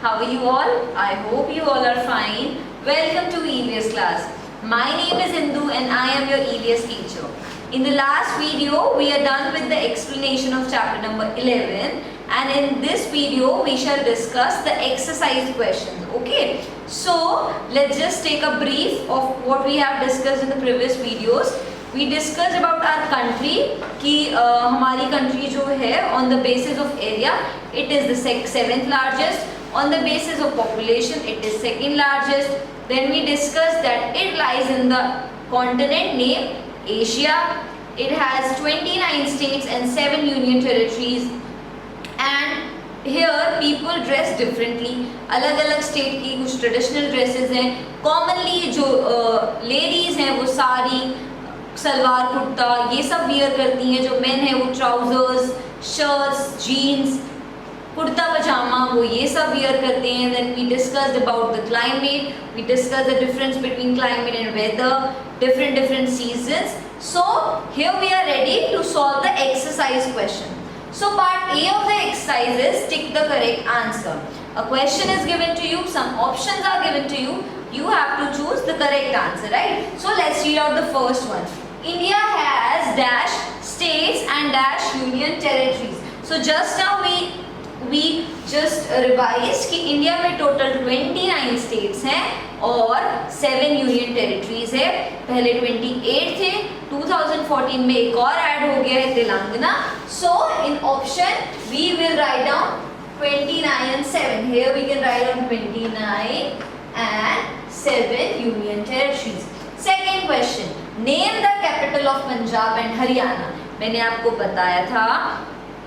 How are you all? I hope you all are fine. Welcome to EVS class. My name is Indu and I am your EVS teacher. In the last video, we are done with the explanation of chapter number 11, and in this video, we shall discuss the exercise questions. Okay, so let's just take a brief of what we have discussed in the previous videos. We discussed about our country कि हमारी country जो है on the basis of area, it is the seventh largest. On the basis of population, it is second largest. Then we discussed that it lies in the continent named Asia. It has 29 states and 7 union territories. And here people dress differently. अलग-अलग state की कुछ traditional dresses हैं. Commonly जो ladies हैं वो साड़ी, सलवार कुर्ता ये सब wear करती हैं. जो men हैं वो trousers, shirts, jeans, कुर्ता पजामा वो ये सब वियर करते हैं. Then we discussed about the climate. We discussed the difference between climate and weather, different seasons. So here we are ready to solve the exercise question. So part A of the exercise is tick the correct answer. A question is given to you, some options are given to you. You have to choose the correct answer, right? So let's read out the first one. India has dash states and dash union territories. So just now we just revised कि India में total 29 states हैं और 7 union territories है. पहले 28 थे, 2014 में एक और ऐड हो गया है Telangana. So in option we will write down 29 and 7. Here we can write down 29 and 7 union territories. Second question, name the capital of Punjab and Haryana. मैंने आपको बताया था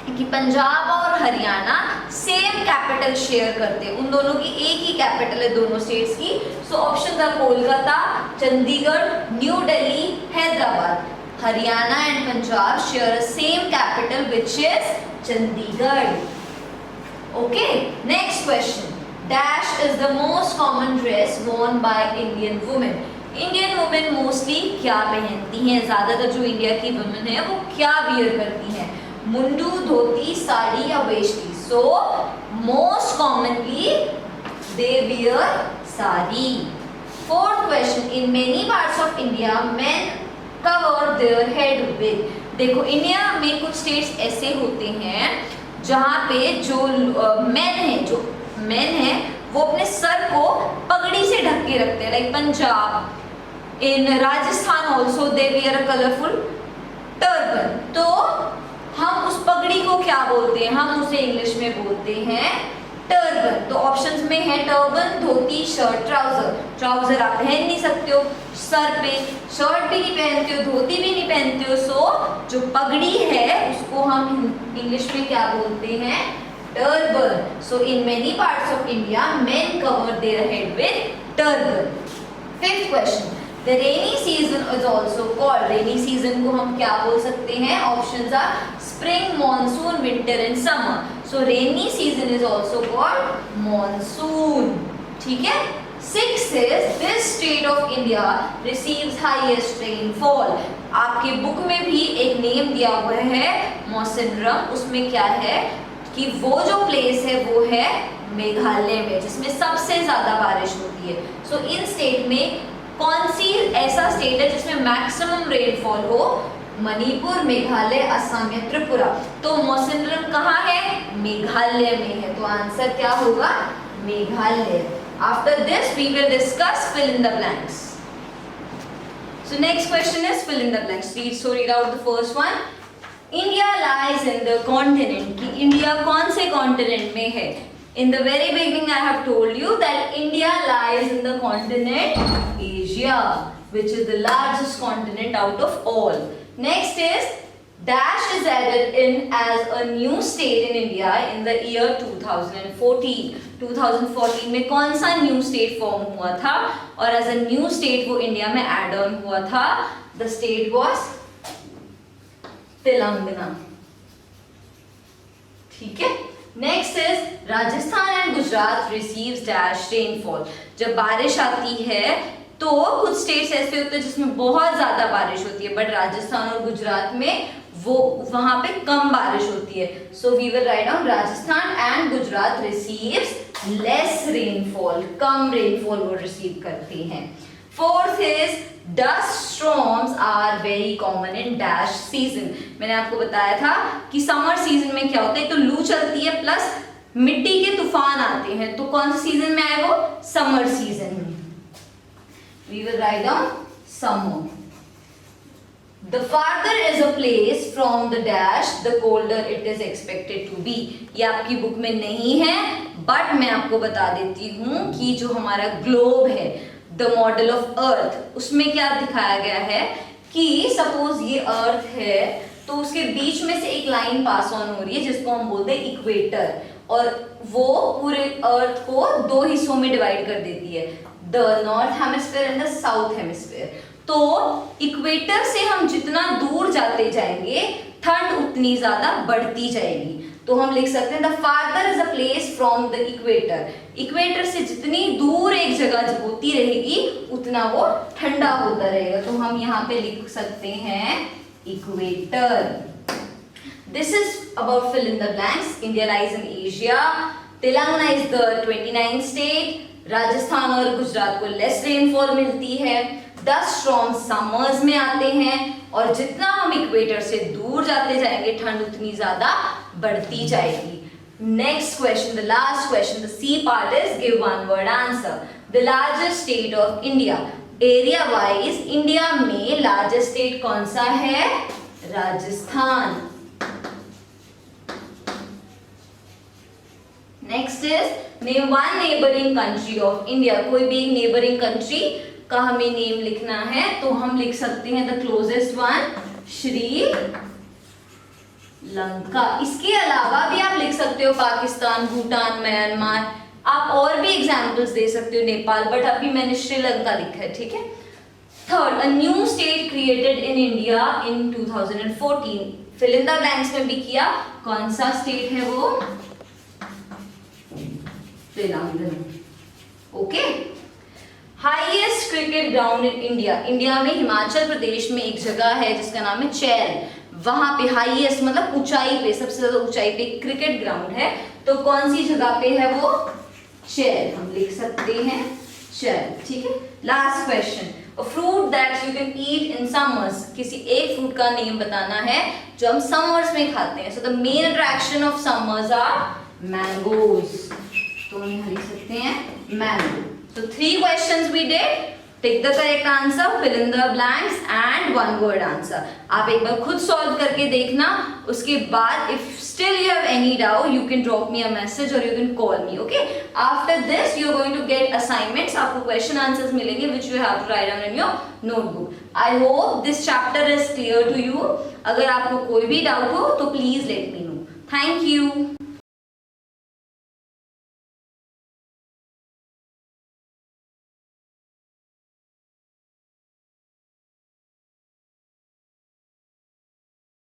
कि पंजाब और हरियाणा सेम कैपिटल शेयर करते हैं. उन दोनों की एक ही कैपिटल है दोनों स्टेट्स की. सो ऑप्शन था Kolkata, Chandigarh, new Delhi, Hyderabad. Haryana and Punjab share a same capital which is Chandigarh. Okay, next question. Dash is the most common dress worn by Indian women. Indian women mostly क्या पहनती हैं? ज्यादातर जो इंडिया की वुमेन है वो क्या वियर करती हैं? मुंडू, धोती, साड़ी या veshti. So most commonly they wear sari. Fourth question, in many parts of India main cover their head with. देखो इंडिया में कुछ स्टेट्स ऐसे होते हैं जहाँ पे जो मेन है वो अपने सर को पगड़ी से ढक के रखते हैं. Like Punjab, in Rajasthan also they wear a colourful turban. तो हम उस पगड़ी को क्या बोलते हैं? हम उसे इंग्लिश में बोलते हैं टर्बन. तो ऑप्शंस में है टर्बन, धोती, शर्ट, ट्राउजर. ट्राउजर आप पहन नहीं सकते हो सर पे, शर्ट भी नहीं पहनते हो, धोती भी नहीं पहनते हो. सो जो पगड़ी है उसको हम इंग्लिश में क्या बोलते हैं? Turban. So in many parts of India main cover their head with turban. Fifth question, The rainy season is also called. Rainy season को हम क्या बोल सकते हैं? Options are spring, monsoon, winter and summer. So rainy season is also called monsoon. ठीक है? Sixth is this state of India receives highest rainfall. आपके book में भी एक नेम दिया हुआ है मौसिनराम. उसमें क्या है कि वो जो प्लेस है वो है मेघालय में जिसमें सबसे ज्यादा बारिश होती है. सो इन स्टेट में कौन सी ऐसा स्टेट है जिसमें मैक्सिमम रेनफॉल हो? मणिपुर, मेघालय, असम या त्रिपुरा. तो मौसिनराम कहाँ है? मेघालय में है. तो आंसर क्या होगा? Meghalaya. After this we will discuss fill in the blanks. So next question is fill in the blanks. Read out the first one. India lies in the continent. कि इंडिया कौन से कॉन्टिनेंट में है? In the very beginning I have told you that India lies in the continent Asia, which is the largest continent out of all. Next is dash is added in as a new state in India in the year 2014. 2014 में कौन सा new state form हुआ था और as a new state वो India में add on हुआ था? The state was Telangana. ठीक है. Next is Rajasthan and Gujarat receives dash rainfall. जब बारिश आती है तो कुछ स्टेट्स ऐसे होते हैं जिसमें बहुत ज्यादा बारिश होती है, बट राजस्थान और गुजरात में वो वहां पे कम बारिश होती है. So we will write down Rajasthan and Gujarat receives less rainfall, कम रेनफॉल वो रिसीव करते हैं। Fourth is dust storms are very common in dash season. मैंने आपको बताया था कि समर सीजन में क्या होता है, तो लू चलती है प्लस मिट्टी के तूफान आते हैं, तो कौन से सीजन में आए वो, समर सीजन में। We will write down summer. The farther is a place from the dash, the colder it is expected to be. ये आपकी बुक में नहीं है, बट मैं आपको बता देती हूँ कि जो हमारा ग्लोब है, द मॉडल ऑफ अर्थ, उसमें क्या दिखाया गया है कि सपोज ये अर्थ है, तो उसके बीच में से एक लाइन पास ऑन हो रही है जिसको हम बोलते हैं इक्वेटर, और वो पूरे अर्थ को दो हिस्सों में डिवाइड कर देती है, the north hemisphere and the south hemisphere. तो इक्वेटर से हम जितना दूर जाते जाएंगे ठंड उतनी ज्यादा बढ़ती जाएगी। तो हम लिख सकते हैं the farther is a place from the equator, equator से जितनी दूर एक जगह होती रहेगी उतना वो ठंडा होता रहेगा। तो हम यहाँ पे लिख सकते हैं equator. This is about fill in the blanks. India lies in Asia, Telangana is the 29th state, Rajasthan और गुजरात को लेस रेनफॉल मिलती है, डस्ट स्टॉर्म समर्स में आते हैं, और जितना हम इक्वेटर से दूर जाते जाएंगे ठंड उतनी ज्यादा बढ़ती जाएगी। Next question, the last question, the C part is give one word answer. The largest state of India, area wise India में लार्जेस्ट स्टेट कौन सा है, Rajasthan. Next is name one neighbouring country of India, कोई भी एक neighbouring country का हमें name लिखना है, तो हम लिख सकते हैं द क्लोजेस्ट वन, श्रीलंका। इसके अलावा भी आप लिख सकते हो पाकिस्तान, भूटान, म्यांमार, आप और भी एग्जांपल्स दे सकते हो, नेपाल, बट अभी मैंने श्रीलंका लिखा है, ठीक है। Third, a new state created in India in 2014, fill in the blanks में भी किया, कौन सा स्टेट है वो, Telangana. Okay. Highest cricket ground in India, India में हिमाचल प्रदेश में एक जगह है जिसका नाम है चैल, वहां पे हाईएस्ट मतलब ऊंचाई पे, सबसे ज्यादा ऊंचाई पे क्रिकेट ग्राउंड है, तो कौन सी जगह पे है वो, चैल, हम लिख सकते हैं चैल, ठीक है। Last question, a fruit that you can eat in summers, किसी एक फ्रूट का नेम बताना है जो हम समर्स में खाते हैं। So the main attraction of summers are mangoes, तो हम यहाँ लिख सकते हैं mango. So 3 questions we did. Take the correct answer, fill in the blanks and one word answer. आप एक बार खुद solve करके देखना, उसके बाद if still you have any doubt, you can drop me a message or you can call me, okay? After this, you are going to get assignments. आपको question answers मिलेंगे which you have to write down in your notebook. I hope this chapter is clear to you. अगर आपको कोई भी doubt हो तो please let me know. Thank you.